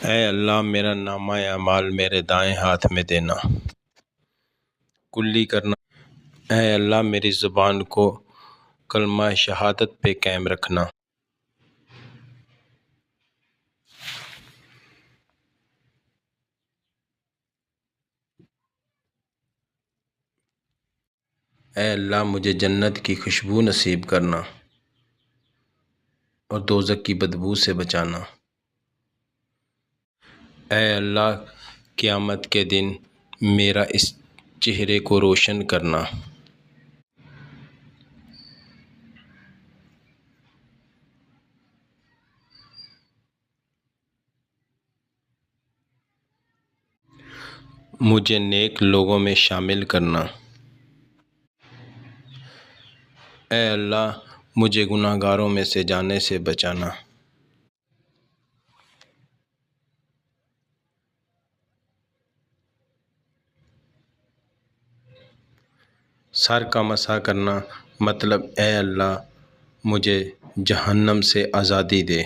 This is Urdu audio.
اے اللہ میرا نامہ اعمال میرے دائیں ہاتھ میں دینا، کلی کرنا۔ اے اللہ میری زبان کو کلمہ شہادت پہ قائم رکھنا۔ اے اللہ مجھے جنت کی خوشبو نصیب کرنا اور دوزخ کی بدبو سے بچانا۔ اے اللہ قیامت کے دن میرا اس چہرے کو روشن کرنا۔ مجھے نیک لوگوں میں شامل کرنا۔ اے اللہ مجھے گناہ گاروں میں سے جانے سے بچانا۔ سر کا مسح کرنا مطلب اے اللہ مجھے جہنم سے آزادی دے۔